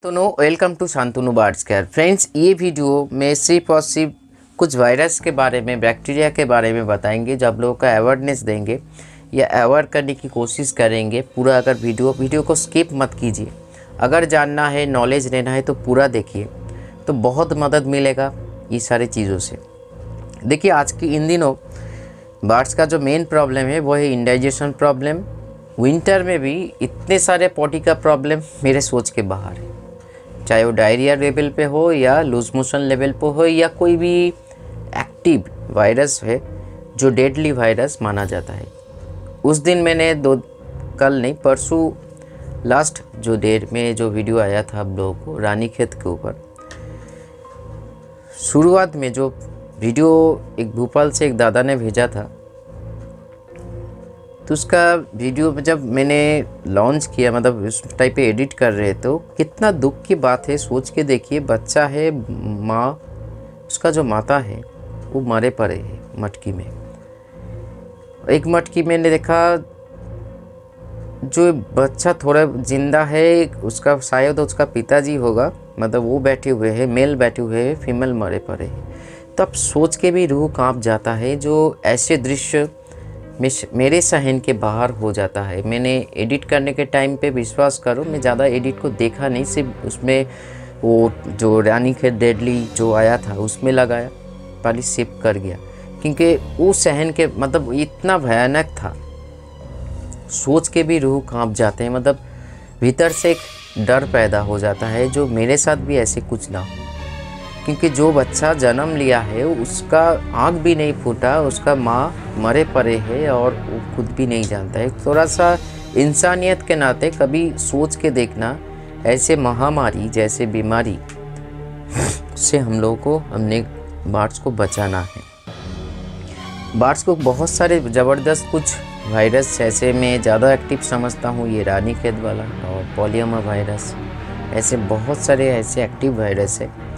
Welcome to Shantanu birds care. Friends, ये video में सिर्फ और सिर्फ कुछ वायरस के बारे में, बैक्टीरिया के बारे में बताएंगे, जो आप लोगों का अवेयरनेस देंगे या अवेयर करने की कोशिश करेंगे। पूरा अगर वीडियो को स्किप मत कीजिए। अगर जानना है, नॉलेज लेना है तो पूरा देखिए, तो बहुत मदद मिलेगा ये सारी चीज़ों से। देखिए, आज की इन दिनों बर्ड्स का जो मेन प्रॉब्लम है वो है इंडाइजेशन प्रॉब्लम। विंटर में भी इतने सारे पॉटी का प्रॉब्लम मेरे सोच के बाहर है, चाहे वो डायरिया लेवल पे हो या लूज मोशन लेवल पे हो या कोई भी एक्टिव वायरस है जो डेडली वायरस माना जाता है। उस दिन मैंने कल नहीं परसों लास्ट जो डेट में जो वीडियो आया था आप लोगों को रानीखेत के ऊपर, शुरुआत में जो वीडियो एक भोपाल से एक दादा ने भेजा था, तो उसका वीडियो जब मैंने लॉन्च किया, मतलब उस टाइप पे एडिट कर रहे तो कितना दुख की बात है। सोच के देखिए, बच्चा है, माँ, उसका जो माता है वो मरे पड़े है मटकी में। एक मटकी मैंने देखा, जो बच्चा थोड़ा जिंदा है, उसका शायद उसका पिताजी होगा, मतलब वो बैठे हुए हैं, मेल बैठे हुए हैं, फीमेल मरे पड़े हैं। तो अब सोच के भी रूह कांप जाता है। जो ऐसे दृश्य मेरे सहन के बाहर हो जाता है। मैंने एडिट करने के टाइम पे, विश्वास करो, मैं ज़्यादा एडिट को देखा नहीं, सिर्फ उसमें वो जो रानीखेत डेडली जो आया था उसमें लगाया, पहले शिप कर गया, क्योंकि वो सहन के मतलब इतना भयानक था। सोच के भी रूह कांप जाते हैं, मतलब भीतर से एक डर पैदा हो जाता है, जो मेरे साथ भी ऐसे कुछ ना हो। क्योंकि जो बच्चा जन्म लिया है उसका आँख भी नहीं फूटा, उसका माँ मरे पड़े है और वो खुद भी नहीं जानता है। थोड़ा सा इंसानियत के नाते कभी सोच के देखना, ऐसे महामारी जैसे बीमारी से हम लोगों को, हमने बर्ड्स को बचाना है। बर्ड्स को बहुत सारे ज़बरदस्त कुछ वायरस, जैसे मैं ज़्यादा एक्टिव समझता हूँ ये रानीखेत वाला और पोलियोमा वायरस, ऐसे बहुत सारे ऐसे एक्टिव वायरस है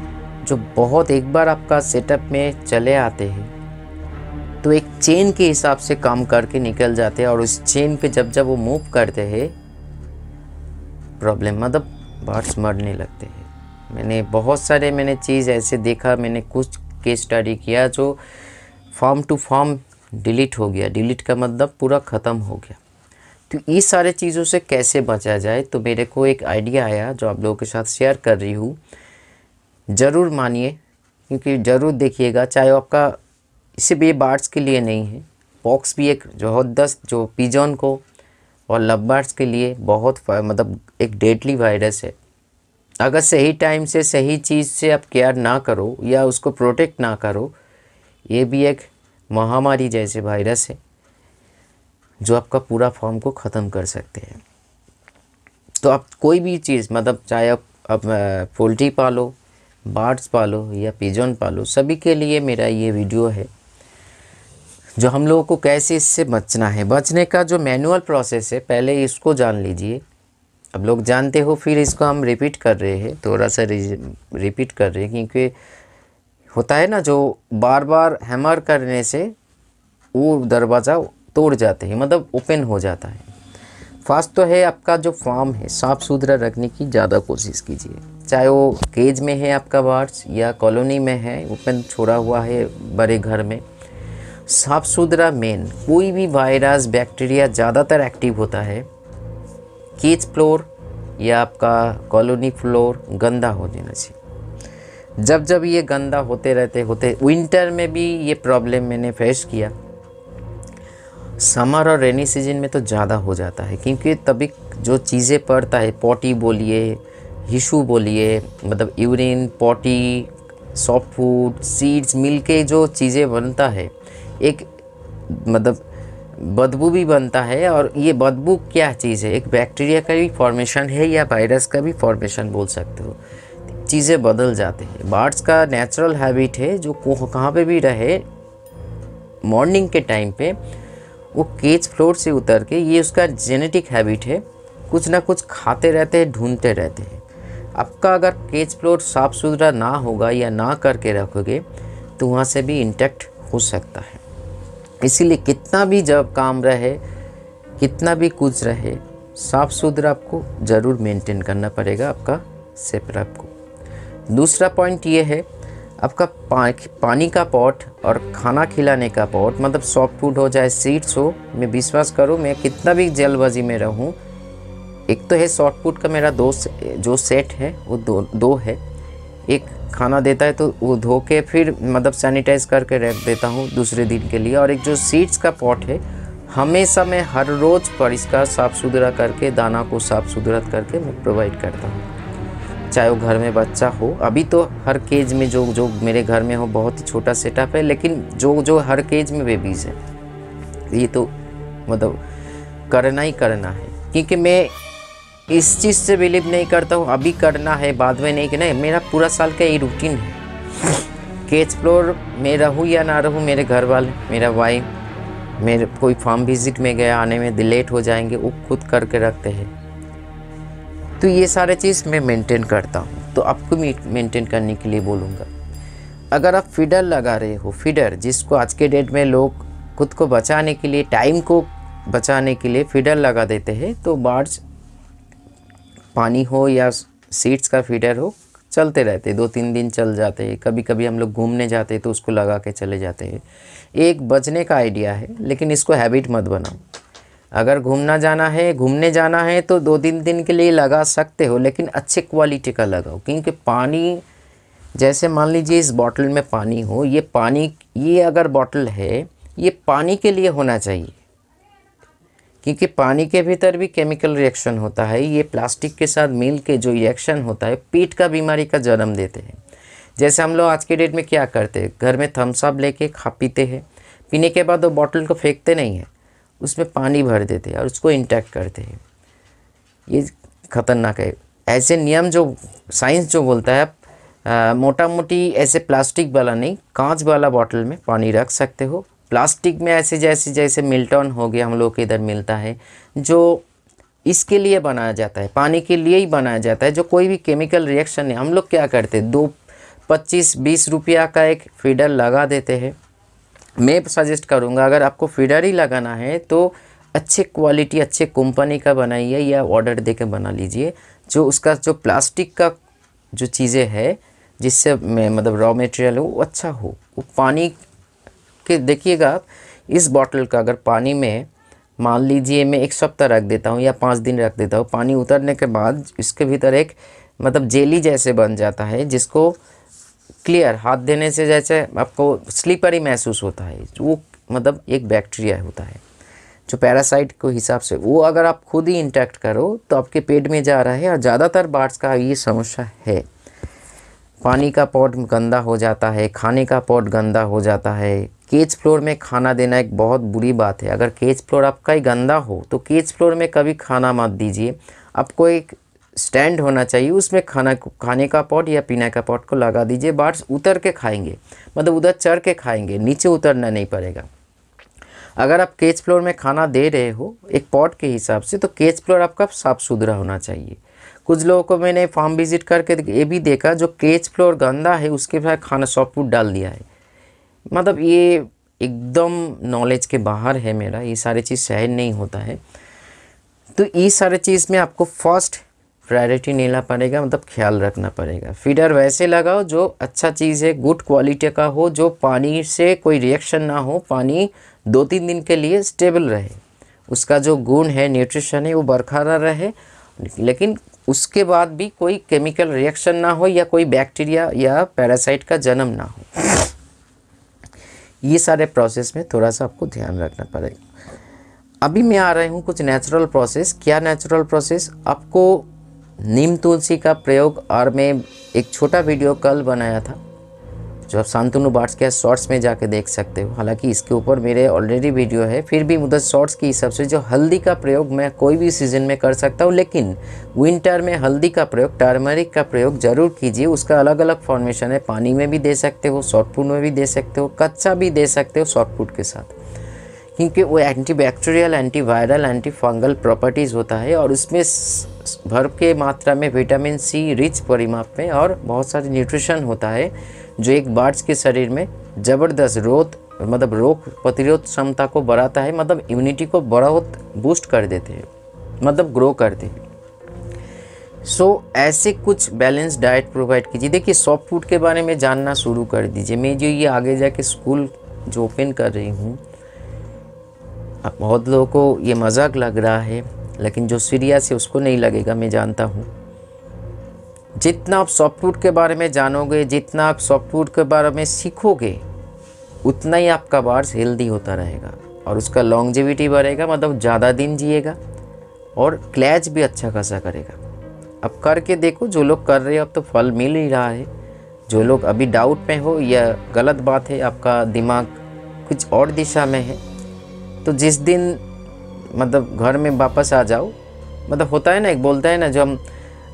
जो बहुत एक बार आपका सेटअप में चले आते हैं तो एक चेन के हिसाब से काम करके निकल जाते हैं, और उस चेन पे जब वो मूव करते हैं प्रॉब्लम, मतलब बर्ड्स मरने लगते हैं। मैंने बहुत सारे चीज़ ऐसे देखा, मैंने कुछ केस स्टडी किया जो फॉर्म टू फॉर्म डिलीट हो गया। डिलीट का मतलब पूरा ख़त्म हो गया। तो ये सारे चीज़ों से कैसे बचा जाए, तो मेरे को एक आइडिया आया जो आप लोगों के साथ शेयर कर रही हूँ। ज़रूर मानिए, क्योंकि ज़रूर देखिएगा, चाहे आपका, इसे भी बर्ड्स के लिए नहीं है, पॉक्स भी एक ज़बरदस्त जो पिजन को और लव बर्ड्स के लिए बहुत मतलब एक डेडली वायरस है। अगर सही टाइम से सही चीज़ से आप केयर ना करो या उसको प्रोटेक्ट ना करो, ये भी एक महामारी जैसे वायरस है जो आपका पूरा फॉर्म को ख़त्म कर सकते हैं। तो आप कोई भी चीज़, मतलब चाहे आप पोल्ट्री पालो, बर्ड्स पालो या पिजन पालो, सभी के लिए मेरा ये वीडियो है, जो हम लोगों को कैसे इससे बचना है। बचने का जो मैनुअल प्रोसेस है, पहले इसको जान लीजिए। अब लोग जानते हो, फिर इसको हम रिपीट कर रहे हैं, थोड़ा सा रिपीट कर रहे हैं, क्योंकि होता है ना, जो बार बार हैमर करने से वो दरवाज़ा तोड़ जाते हैं, मतलब ओपन हो जाता है। फर्स्ट तो है आपका जो फार्म है, साफ़ सुथरा रखने की ज़्यादा कोशिश कीजिए। चाहे वो केज में है आपका बर्ड्स या कॉलोनी में है, ओपन छोड़ा हुआ है बड़े घर में, साफ़ सुथरा मेन। कोई भी वायरस, बैक्टीरिया ज़्यादातर एक्टिव होता है केज फ्लोर या आपका कॉलोनी फ्लोर गंदा हो जाना चाहिए। जब ये गंदा होते विंटर में भी ये प्रॉब्लम मैंने फेस किया। समर और रेनी सीजन में तो ज़्यादा हो जाता है, क्योंकि तभी जो चीज़ें पड़ता है, पॉटी बोलिए, हिशू बोलिए, मतलब urine, potty, soft food, seeds मिलके जो चीज़ें बनता है, एक मतलब बदबू भी बनता है। और ये बदबू क्या चीज़ है, एक बैक्टीरिया का भी फॉर्मेशन है या वायरस का भी फॉर्मेशन बोल सकते हो। चीज़ें बदल जाते हैं। बर्ड्स का नेचुरल हैबिट है, जो कहाँ पे भी रहे, मॉर्निंग के टाइम पे वो केज फ्लोर से उतर के, ये उसका जेनेटिक हैबिट है, कुछ ना कुछ खाते रहते हैं, ढूंढते रहते हैं। आपका अगर केज फ्लोर साफ़ सुथरा ना होगा या ना करके रखोगे तो वहाँ से भी इंटैक्ट हो सकता है। इसीलिए कितना भी जब काम रहे, कितना भी कुछ रहे, साफ़ सुथरा आपको ज़रूर मेंटेन करना पड़ेगा आपका सेपरेट को। दूसरा पॉइंट ये है, आपका पानी का पॉट और खाना खिलाने का पॉट, मतलब सॉफ्ट फूड हो चाहे सीड्स हो, मैं विश्वास करो मैं कितना भी जल्दबाजी में रहूँ, एक तो है सॉफ्ट फूड का मेरा जो सेट है वो दो है। एक खाना देता है तो वो धो के फिर मतलब सैनिटाइज करके रख देता हूँ दूसरे दिन के लिए, और एक जो सीड्स का पॉट है हमेशा मैं हर रोज़ परिष्कार साफ़ सुथरा करके, दाना को साफ़ सुथरा करके मैं प्रोवाइड करता हूँ, चाहे वो घर में बच्चा हो। अभी तो हर केज में जो मेरे घर में हो बहुत ही छोटा सेटअप है, लेकिन जो हर केज में बेबीज़ है, ये तो मतलब करना ही करना है, क्योंकि मैं इस चीज़ से बिलीव नहीं करता हूँ अभी करना है बाद में नहीं, कि नहीं, मेरा पूरा साल का ये रूटीन है। केज फ्लोर में रहूँ या ना रहूँ, मेरे घर वाले, मेरा वाइफ, मेरे कोई फार्म विजिट में गया, आने में लेट हो जाएंगे, वो खुद करके रखते हैं। तो ये सारे चीज़ मैं मेंटेन करता हूँ, तो आपको मेंटेन करने के लिए बोलूँगा। अगर आप फीडर लगा रहे हो, फीडर जिसको आज के डेट में लोग खुद को बचाने के लिए, टाइम को बचाने के लिए फीडर लगा देते हैं, तो बर्ड्स पानी हो या सीड्स का फीडर हो चलते रहते, 2-3 दिन चल जाते हैं। कभी कभी हम लोग घूमने जाते हैं तो उसको लगा के चले जाते हैं। एक बचने का आइडिया है, लेकिन इसको हैबिट मत बनाओ। अगर घूमने जाना है तो 2-3 दिन के लिए लगा सकते हो, लेकिन अच्छे क्वालिटी का लगाओ, क्योंकि पानी, जैसे मान लीजिए इस बॉटल में पानी हो, ये अगर बॉटल है ये पानी के लिए होना चाहिए, क्योंकि पानी के भीतर भी केमिकल रिएक्शन होता है। ये प्लास्टिक के साथ मिल के जो रिएक्शन होता है पेट का बीमारी का जन्म देते हैं। जैसे हम लोग आज के डेट में क्या करते हैं, घर में थम्स अप लेके पीते हैं, पीने के बाद वो बॉटल को फेंकते नहीं हैं, उसमें पानी भर देते हैं और उसको इंटैक्ट करते हैं। ये खतरनाक है। ऐसे नियम जो साइंस जो बोलता है, मोटा मोटी ऐसे प्लास्टिक वाला नहीं, कांच वाला बॉटल में पानी रख सकते हो। प्लास्टिक में ऐसे जैसे मिल्टन हो गया, हम लोग के इधर मिलता है, जो इसके लिए बनाया जाता है, पानी के लिए ही बनाया जाता है, जो कोई भी केमिकल रिएक्शन है। हम लोग क्या करते हैं, 25-20 रुपया का एक फीडर लगा देते हैं। मैं सजेस्ट करूँगा अगर आपको फीडर ही लगाना है तो अच्छे क्वालिटी, अच्छे कंपनी का बनाइए या ऑर्डर दे के बना लीजिए, जो उसका जो प्लास्टिक का जो चीज़ें है जिससे मतलब रॉ मटेरियल हो वो अच्छा हो। वो पानी के देखिएगा आप, इस बॉटल का अगर पानी में मान लीजिए मैं 1 सप्ताह रख देता हूँ या 5 दिन रख देता हूँ, पानी उतरने के बाद इसके भीतर एक मतलब जेली जैसे बन जाता है, जिसको क्लियर हाथ देने से जैसे आपको स्लिपरी महसूस होता है, वो मतलब एक बैक्टीरिया होता है जो पैरासाइट के हिसाब से, वो अगर आप खुद ही इंटैक्ट करो तो आपके पेट में जा रहा है। और ज़्यादातर बर्ड्स का ये समस्या है, पानी का पॉट गंदा हो जाता है, खाने का पॉट गंदा हो जाता है। केज फ्लोर में खाना देना एक बहुत बुरी बात है। अगर केज फ्लोर आपका ही गंदा हो तो केज फ्लोर में कभी खाना मत दीजिए। आपको एक स्टैंड होना चाहिए, उसमें खाने का पॉट या पीने का पॉट को लगा दीजिए। बर्ड्स उतर के खाएंगे, मतलब उधर चढ़ के खाएंगे, नीचे उतरना नहीं पड़ेगा। अगर आप केज फ्लोर में खाना दे रहे हो एक पॉट के हिसाब से, तो केज फ्लोर आपका साफ़ सुथरा होना चाहिए। कुछ लोगों को मैंने फार्म विजिट करके ये भी देखा, जो केज फ्लोर गंदा है उसके बाद खाना सॉफ्ट फूड डाल दिया है। मतलब ये एकदम नॉलेज के बाहर है मेरा, ये सारी चीज़ सहन नहीं होता है। तो ये सारे चीज़ में आपको फर्स्ट प्रायोरिटी लेना पड़ेगा, मतलब ख्याल रखना पड़ेगा। फीडर वैसे लगाओ जो अच्छा चीज़ है, गुड क्वालिटी का हो, जो पानी से कोई रिएक्शन ना हो, पानी 2-3 दिन के लिए स्टेबल रहे, उसका जो गुण है, न्यूट्रिशन है, वो बरकरार रहे, लेकिन उसके बाद भी कोई केमिकल रिएक्शन ना हो या कोई बैक्टीरिया या पैरासाइट का जन्म ना हो। ये सारे प्रोसेस में थोड़ा सा आपको ध्यान रखना पड़ेगा। अभी मैं आ रही हूँ कुछ नेचुरल प्रोसेस। क्या नेचुरल प्रोसेस? आपको नीम तुलसी का प्रयोग, और मैं एक छोटा वीडियो कल बनाया था जो आप शांतनु बर्ड्स के शॉर्ट्स में जाके देख सकते हो। हालांकि इसके ऊपर मेरे ऑलरेडी वीडियो है, फिर भी उधर शॉर्ट्स के हिसाब से जो हल्दी का प्रयोग मैं कोई भी सीज़न में कर सकता हूँ, लेकिन विंटर में हल्दी का प्रयोग, टर्मरिक का प्रयोग ज़रूर कीजिए। उसका अलग अलग फॉर्मेशन है, पानी में भी दे सकते हो, सॉफ्ट फूड में भी दे सकते हो, कच्चा भी दे सकते हो सॉफ्ट फूड के साथ, क्योंकि वो antibacterial, antiviral, anti fungal properties होता है, और उसमें भर के मात्रा में विटामिन सी रिच परिमाप में और बहुत सारे न्यूट्रिशन होता है, जो एक बर्ड्स के शरीर में ज़बरदस्त रोग प्रतिरोध क्षमता को बढ़ाता है, मतलब इम्यूनिटी को बहुत बूस्ट कर देते हैं, मतलब ग्रो करते हैं। ऐसे कुछ बैलेंस डाइट प्रोवाइड कीजिए। देखिए सॉफ्ट फूड के बारे में जानना शुरू कर दीजिए। मैं जो ये आगे जाके स्कूल जो ओपन कर रही हूँ, अब बहुत लोगों को ये मजाक लग रहा है, लेकिन जो सीरियस है उसको नहीं लगेगा, मैं जानता हूँ। जितना आप सॉफ्ट फूड के बारे में जानोगे, जितना आप सॉफ्ट फूड के बारे में सीखोगे, उतना ही आपका बार्स हेल्दी होता रहेगा और उसका लॉन्जेविटी बढ़ेगा, मतलब ज़्यादा दिन जिएगा और क्लैच भी अच्छा खासा करेगा। अब करके देखो, जो लोग कर रहे हो अब तो फल मिल ही रहा है। जो लोग अभी डाउट में हो या गलत बात है, आपका दिमाग कुछ और दिशा में है, तो जिस दिन मतलब घर में वापस आ जाओ, मतलब होता है ना, एक बोलता है ना, जो हम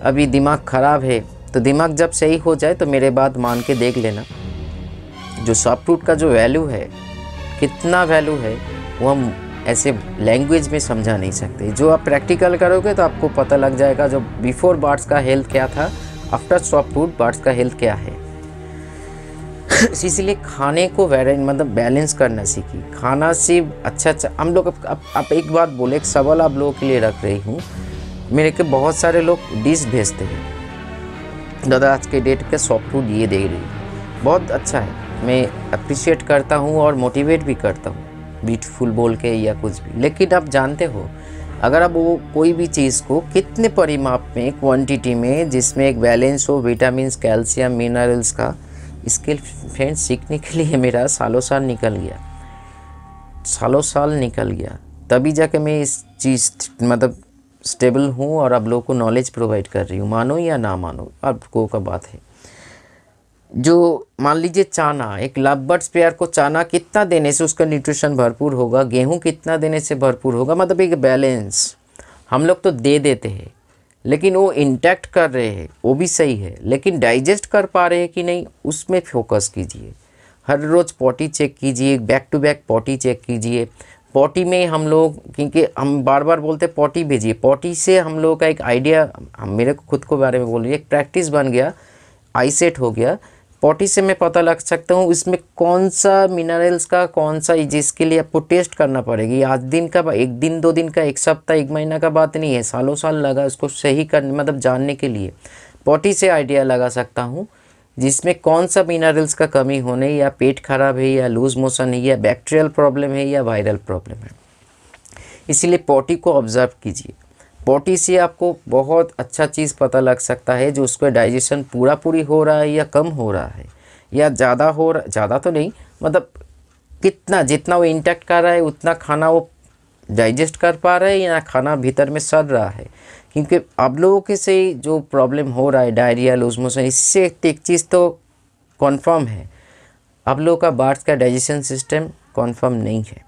अभी दिमाग ख़राब है, तो दिमाग जब सही हो जाए तो मेरे बात मान के देख लेना। जो सॉफ्ट फूड का जो वैल्यू है, कितना वैल्यू है, वो हम ऐसे लैंग्वेज में समझा नहीं सकते। जो आप प्रैक्टिकल करोगे तो आपको पता लग जाएगा, जो बिफोर बार्स का हेल्थ क्या था, आफ्टर सॉफ्ट फूड बार्स का हेल्थ क्या है। इसीलिए खाने को मतलब बैलेंस करना सीखिए। खाना सिर्फ अच्छा हम लोग अब एक बात बोले, एक सवाल आप लोगों के लिए रख रही हूँ। मेरे के बहुत सारे लोग डिश भेजते हैं, दादा आज के डेट के सॉफ्ट फूड ये दे रही, बहुत अच्छा है, मैं अप्रिशिएट करता हूँ और मोटिवेट भी करता हूँ, ब्यूटीफुल बोल के या कुछ भी। लेकिन आप जानते हो, अगर आप वो कोई भी चीज़ को कितने परिमाप में, क्वांटिटी में, जिसमें एक बैलेंस हो विटामिन, कैल्शियम, मिनरल्स का, इसके फ्रेंड्स सीखने के लिए मेरा सालों साल निकल गया, तभी जाके मैं इस चीज़ मतलब स्टेबल हूँ और आप लोगों को नॉलेज प्रोवाइड कर रही हूँ। मानो या ना मानो, आपको का बात है। जो मान लीजिए चाना, एक लव बर्ड्स पेयर को चाना कितना देने से उसका न्यूट्रिशन भरपूर होगा, गेहूं कितना देने से भरपूर होगा, मतलब एक बैलेंस। हम लोग तो दे देते हैं, लेकिन वो इंटैक्ट कर रहे हैं, वो भी सही है, लेकिन डाइजेस्ट कर पा रहे हैं कि नहीं, उसमें फोकस कीजिए। हर रोज़ पॉटी चेक कीजिए, back to back potty check कीजिए। पॉटी में हम लोग, क्योंकि हम बार बार बोलते पॉटी भेजिए, पॉटी से हम लोगों का एक आइडिया, हम मेरे को खुद को बारे में बोल रही है, एक प्रैक्टिस बन गया, आई सेट हो गया। पॉटी से मैं पता लग सकता हूँ इसमें कौन सा मिनरल्स का, कौन सा, जिसके लिए आपको टेस्ट करना पड़ेगी। आज दिन का, एक दिन 2 दिन का, एक सप्ताह, एक महीना का बात नहीं है, सालों साल लगा इसको सही करने, मतलब जानने के लिए। पॉटी से आइडिया लगा सकता हूँ जिसमें कौन सा मिनरल्स का कमी होने, या पेट खराब है, या लूज मोशन है, या बैक्टीरियल प्रॉब्लम है, या वायरल प्रॉब्लम है। इसीलिए पॉटी को ऑब्जर्व कीजिए। पॉटी से आपको बहुत अच्छा चीज़ पता लग सकता है, जो उसका डाइजेशन पूरी हो रहा है या कम हो रहा है, या ज़्यादा हो रहा, ज़्यादा तो नहीं, मतलब कितना, जितना वो इंटैक्ट कर रहा है उतना खाना वो डाइजेस्ट कर पा रहा है, या खाना भीतर में सड़ रहा है। क्योंकि आप लोगों के से जो प्रॉब्लम हो रहा है, डायरिया, लूज मोशन, इससे एक चीज़ तो कॉन्फर्म है, आप लोगों का बार्स का डाइजेशन सिस्टम कॉन्फर्म नहीं है,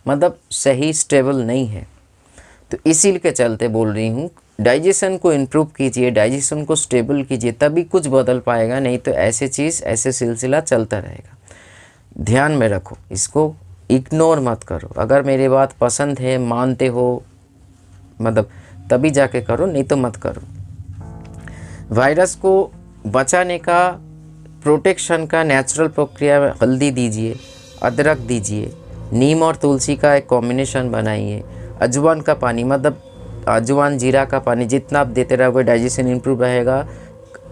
मतलब सही स्टेबल नहीं है। तो इसी के चलते बोल रही हूँ, डाइजेशन को इम्प्रूव कीजिए, डाइजेशन को स्टेबल कीजिए, तभी कुछ बदल पाएगा, नहीं तो ऐसे चीज़, ऐसे सिलसिला चलता रहेगा। ध्यान में रखो, इसको इग्नोर मत करो। अगर मेरी बात पसंद है, मानते हो, मतलब तभी जाके करो, नहीं तो मत करो। वायरस को बचाने का, प्रोटेक्शन का नेचुरल प्रक्रिया में हल्दी दीजिए, अदरक दीजिए, नीम और तुलसी का एक कॉम्बिनेशन बनाइए, अजवाइन का पानी, मतलब अजवाइन जीरा का पानी, जितना आप देते रहोगे डाइजेशन इंप्रूव रहेगा।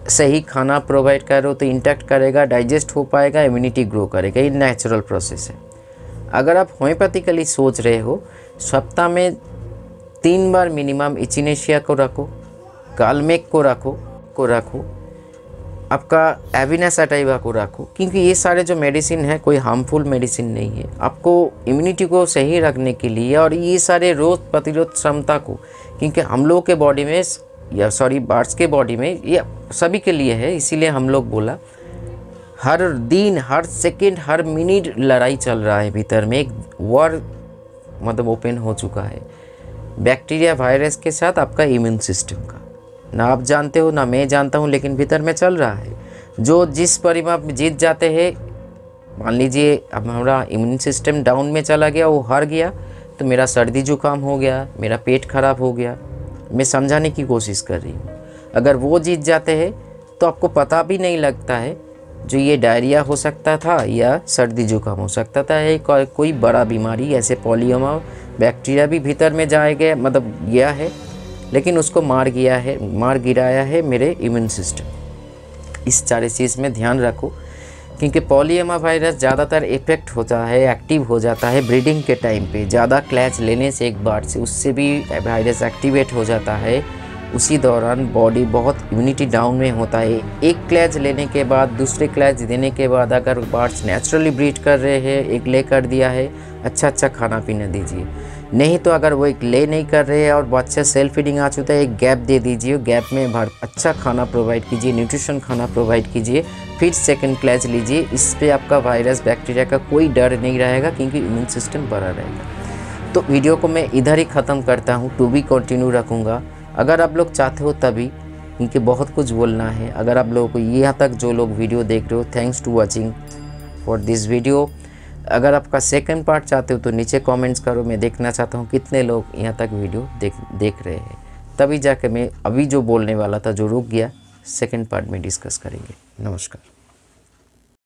सही खाना प्रोवाइड करो तो इंटैक्ट करेगा, डाइजेस्ट हो पाएगा, इम्यूनिटी ग्रो करेगा, ये नेचुरल प्रोसेस है। अगर आप होम्योपैथिकली सोच रहे हो, सप्ताह में 3 बार मिनिमम इचिनेशिया को रखो, कालमेक को रखो, आपका एविना सटाइवा को रखो, क्योंकि ये सारे जो मेडिसिन है कोई हार्मफुल मेडिसिन नहीं है। आपको इम्यूनिटी को सही रखने के लिए, और ये सारे रोग प्रतिरोध क्षमता को, क्योंकि हम लोगों के बॉडी में, या सॉरी बार्स के बॉडी में, ये सभी के लिए है, इसीलिए हम लोग बोला, हर दिन, हर सेकंड, हर मिनट लड़ाई चल रहा है भीतर में, एक वॉर मतलब ओपन हो चुका है बैक्टीरिया, वायरस के साथ आपका इम्यून सिस्टम का। ना आप जानते हो, ना मैं जानता हूँ, लेकिन भीतर में चल रहा है। जो जिस परिमाप में जीत जाते हैं, मान लीजिए अब हमारा इम्यून सिस्टम डाउन में चला गया, वो हार गया, तो मेरा सर्दी जुकाम हो गया, मेरा पेट खराब हो गया, मैं समझाने की कोशिश कर रही हूँ। अगर वो जीत जाते हैं तो आपको पता भी नहीं लगता है, जो ये डायरिया हो सकता था या सर्दी जुकाम हो सकता था, या कोई बड़ा बीमारी, ऐसे पॉलियोमा बैक्टीरिया भी भीतर में जाएगा, मतलब गया है, लेकिन उसको मार गिराया है मेरे इम्यून सिस्टम। इस सारे चीज़ में ध्यान रखो, क्योंकि पॉलीएमा वायरस ज़्यादातर इफेक्ट होता है, एक्टिव हो जाता है ब्रीडिंग के टाइम पे। ज़्यादा क्लैच लेने से एक बार से उससे भी वायरस एक्टिवेट हो जाता है। उसी दौरान बॉडी बहुत इम्यूनिटी डाउन में होता है। एक क्लैच लेने के बाद, दूसरे क्लैच देने के बाद अगर बर्ड्स नेचुरली ब्रीड कर रहे हैं, एक ले कर दिया है, अच्छा खाना पीना दीजिए। नहीं तो अगर वो एक ले नहीं कर रहे हैं और बच्चा सेल्फ फीडिंग आ चुका है, एक गैप दे दीजिए, गैप में अच्छा खाना प्रोवाइड कीजिए, न्यूट्रिशन खाना प्रोवाइड कीजिए, फिर सेकंड क्लैच लीजिए। इस पे आपका वायरस बैक्टीरिया का कोई डर नहीं रहेगा, क्योंकि इम्यून सिस्टम बड़ा रहेगा। तो वीडियो को मैं इधर ही ख़त्म करता हूँ, टू बी कंटिन्यू रखूँगा अगर आप लोग चाहते हो तभी, क्योंकि बहुत कुछ बोलना है। अगर आप लोगों को यहाँ तक जो लोग वीडियो देख रहे हो, thanks to watching for this video. अगर आपका सेकंड पार्ट चाहते हो तो नीचे कमेंट्स करो, मैं देखना चाहता हूँ कितने लोग यहाँ तक वीडियो देख रहे हैं। तभी जाके मैं अभी जो बोलने वाला था जो रुक गया, सेकंड पार्ट में डिस्कस करेंगे। नमस्कार।